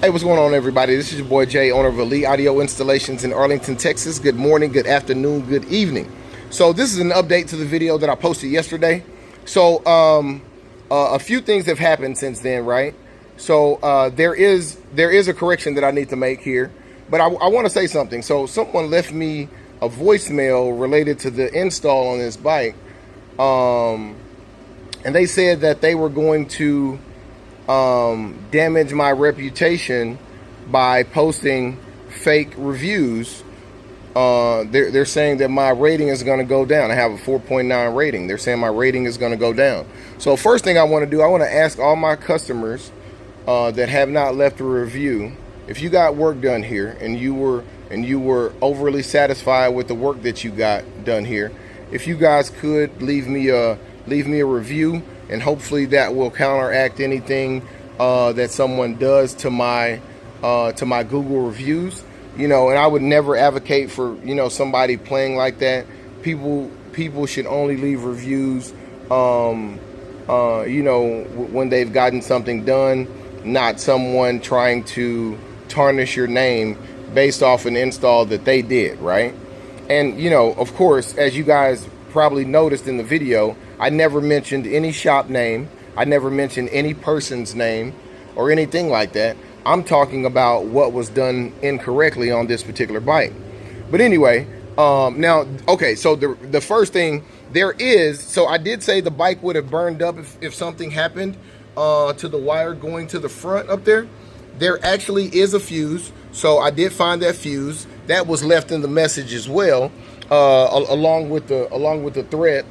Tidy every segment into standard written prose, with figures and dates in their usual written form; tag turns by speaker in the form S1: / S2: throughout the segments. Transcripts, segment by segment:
S1: Hey, what's going on, everybody? This is your boy Jay, owner of Elite Audio Installations in Arlington, Texas. Good morning, good afternoon, good evening. So this is an update to the video that I posted yesterday. So a few things have happened since then, right? So there is a correction that I need to make here, but I want to say something. So someone left me a voicemail related to the install on this bike, and they said that they were going to damage my reputation by posting fake reviews. They're saying that my rating is going to go down. I have a 4.9 rating. They're saying my rating is going to go down. So first thing I want to do, I want to ask all my customers that have not left a review, if you got work done here and you were overly satisfied with the work that you got done here, if you guys could leave me a review, and hopefully that will counteract anything that someone does to my Google reviews. You know, and I would never advocate for, you know, somebody playing like that. People should only leave reviews, you know, when they've gotten something done, not someone trying to tarnish your name based off an install that they did, right? And, you know, of course, as you guys probably noticed in the video, I never mentioned any shop name. I never mentioned any person's name or anything like that. I'm talking about what was done incorrectly on this particular bike. But anyway, now, okay, so the first thing there is, so I did say the bike would have burned up if something happened to the wire going to the front up there. There actually is a fuse. So I did find that fuse. That was left in the message as well, along with the thread,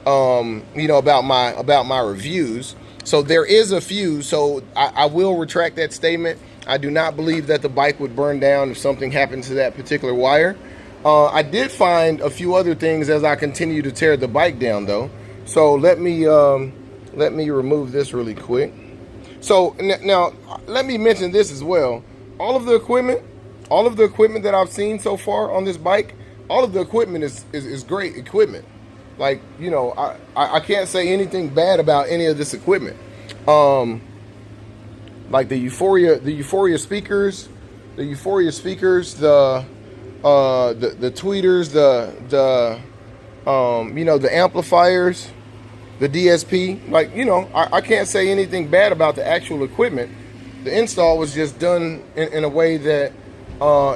S1: you know, about my reviews. So there is a fuse. So I will retract that statement. I do not believe that the bike would burn down if something happened to that particular wire. I did find a few other things as I continue to tear the bike down, though. So let me remove this really quick. So now let me mention this as well. All of the equipment that I've seen so far on this bike, all of the equipment is great equipment. Like, you know, I can't say anything bad about any of this equipment. Like the Euphoria speakers, the tweeters, you know, the amplifiers, the DSP. Like, you know, I can't say anything bad about the actual equipment. The install was just done in a way that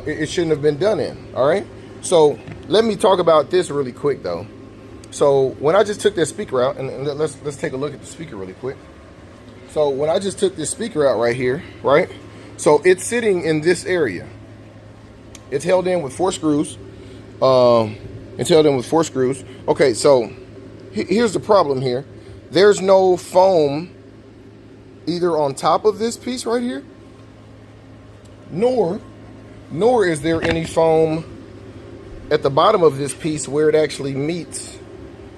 S1: it shouldn't have been done in. All right. So let me talk about this really quick, though. So when I just took that speaker out, and let's take a look at the speaker really quick. So when I just took this speaker out right here, right? So it's sitting in this area. It's held in with 4 screws. It's held in with 4 screws. Okay, so here's the problem here. There's no foam either on top of this piece right here, nor is there any foam at the bottom of this piece where it actually meets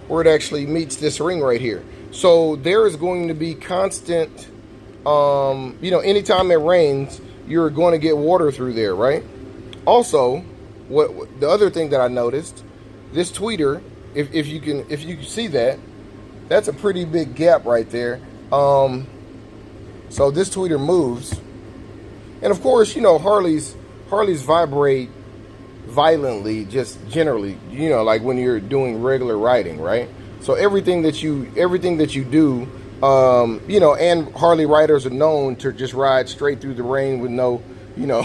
S1: this ring right here. So there is going to be constant, you know, anytime it rains, you're going to get water through there, right? Also, what the other thing that I noticed, this tweeter, if you can see that, that's a pretty big gap right there. So this tweeter moves, and of course, you know, Harleys vibrate violently, just generally, you know, like when you're doing regular riding, right? So everything that you do, you know, and Harley riders are known to just ride straight through the rain with no, you know,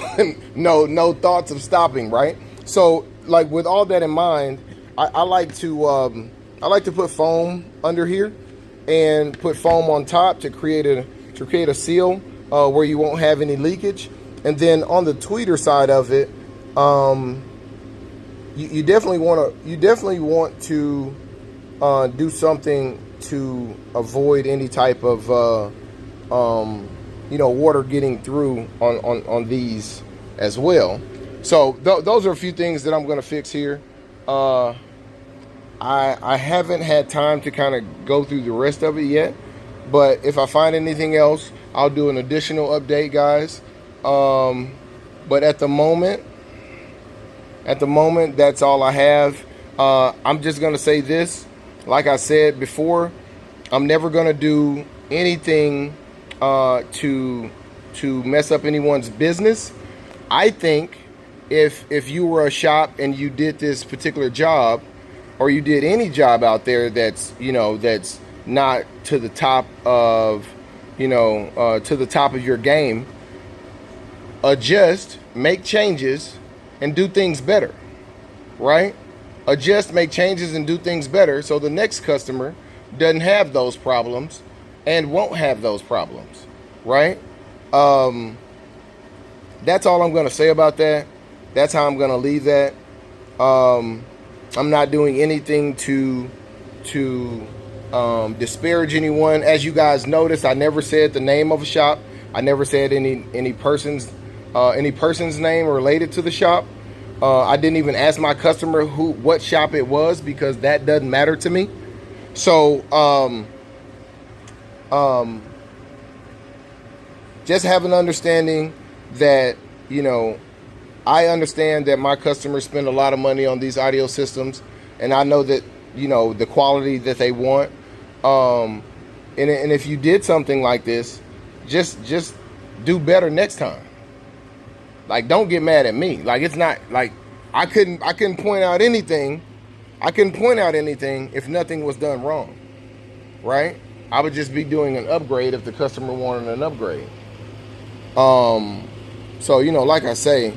S1: no thoughts of stopping, right? So like with all that in mind, I like to put foam under here and put foam on top to create a seal where you won't have any leakage. And then on the tweeter side of it, you definitely want to do something to avoid any type of you know, water getting through on these as well. So those are a few things that I'm going to fix here. I haven't had time to kind of go through the rest of it yet, but if I find anything else, I'll do an additional update, guys. But at the moment, that's all I have. I'm just going to say this. Like I said before, I'm never going to do anything to mess up anyone's business. I think if you were a shop and you did this particular job, or you did any job out there that's, you know, that's not to the top of, you know, to the top of your game, adjust, make changes, and do things better, right? Adjust, make changes, and do things better so the next customer doesn't have those problems and won't have those problems, right? That's all I'm going to say about that. That's how I'm going to leave that. I'm not doing anything to disparage anyone. As you guys noticed, I never said the name of a shop. I never said any person's name related to the shop. I didn't even ask my customer what shop it was, because that doesn't matter to me. So just have an understanding that, you know, I understand that my customers spend a lot of money on these audio systems, and I know that, you know, the quality that they want. And if you did something like this, just do better next time. Like, don't get mad at me. Like, it's not like I couldn't point out anything. I couldn't point out anything if nothing was done wrong, right? I would just be doing an upgrade if the customer wanted an upgrade. So, you know, like I say,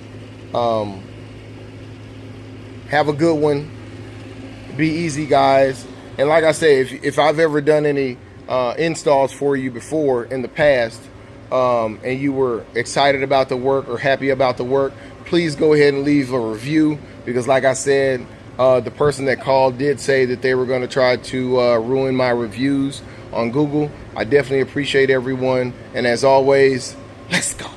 S1: have a good one. Be easy, guys. And like I say, if I've ever done any installs for you before in the past, and you were excited about the work or happy about the work, please go ahead and leave a review, because like I said, the person that called did say that they were going to try to ruin my reviews on Google. I definitely appreciate everyone, and as always, let's go.